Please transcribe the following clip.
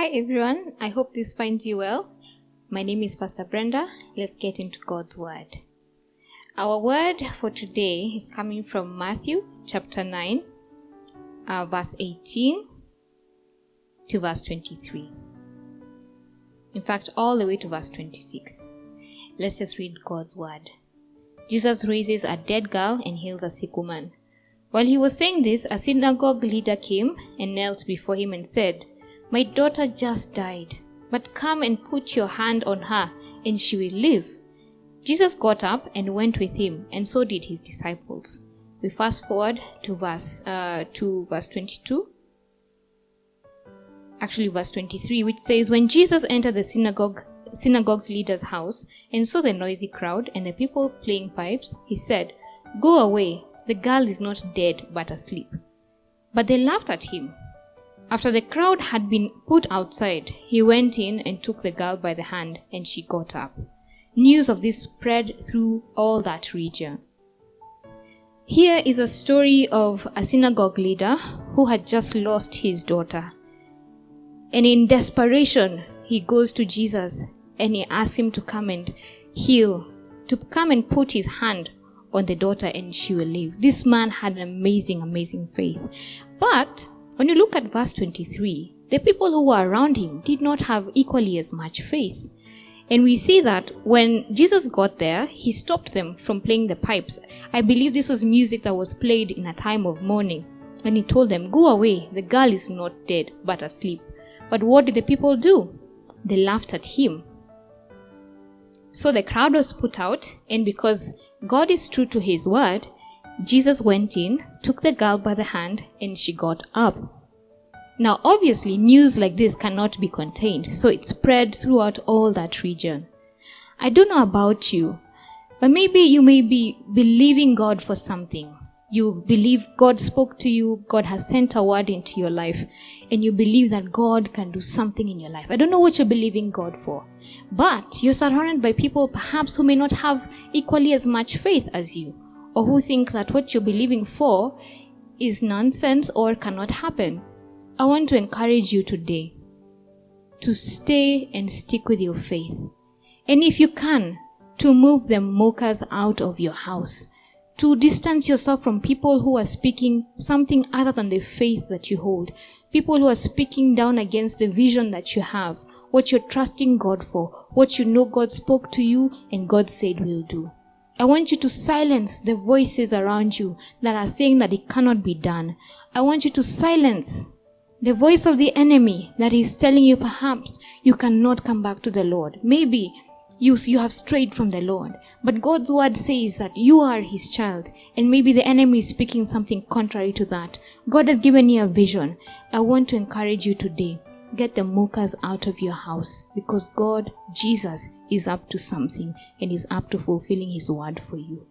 Hi everyone, I hope this finds you well. My name is Pastor Brenda. Let's get into God's Word. Our word for today is coming from Matthew chapter 9, verse 18 to verse 23. In fact, all the way to verse 26. Let's just read God's Word. Jesus raises a dead girl and heals a sick woman. While he was saying this, a synagogue leader came and knelt before him and said, "My daughter just died, but come and put your hand on her, and she will live." Jesus got up and went with him, and so did his disciples. We fast forward to verse 22. Actually, verse 23, which says, "When Jesus entered the synagogue's leader's house and saw the noisy crowd and the people playing pipes, he said, 'Go away, the girl is not dead but asleep.' But they laughed at him. After the crowd had been put outside, he went in and took the girl by the hand, and she got up. News of this spread through all that region." Here is a story of a synagogue leader who had just lost his daughter. And in desperation, he goes to Jesus and he asks him to come and heal, to come and put his hand on the daughter and she will live. This man had an amazing faith. But when you look at verse 23, the people who were around him did not have equally as much faith. And we see that when Jesus got there, he stopped them from playing the pipes. I believe this was music that was played in a time of mourning. And he told them, "Go away, the girl is not dead, but asleep." But what did the people do? They laughed at him. So the crowd was put out, and because God is true to his word, Jesus went in, took the girl by the hand, and she got up. Now, obviously, news like this cannot be contained, so it spread throughout all that region. I don't know about you, but maybe you may be believing God for something. You believe God spoke to you, God has sent a word into your life, and you believe that God can do something in your life. I don't know what you're believing God for, but you're surrounded by people perhaps who may not have equally as much faith as you, or who think that what you're believing for is nonsense or cannot happen. I want to encourage you today to stay and stick with your faith. And if you can, to move the mockers out of your house, to distance yourself from people who are speaking something other than the faith that you hold, people who are speaking down against the vision that you have, what you're trusting God for, what you know God spoke to you and God said will do. I want you to silence the voices around you that are saying that it cannot be done. I want you to silence the voice of the enemy that is telling you perhaps you cannot come back to the Lord. Maybe you have strayed from the Lord, but God's word says that you are his child, and maybe the enemy is speaking something contrary to that. God has given you a vision. I want to encourage you today. Get the mockers out of your house, because God, Jesus, is up to something and is up to fulfilling his word for you.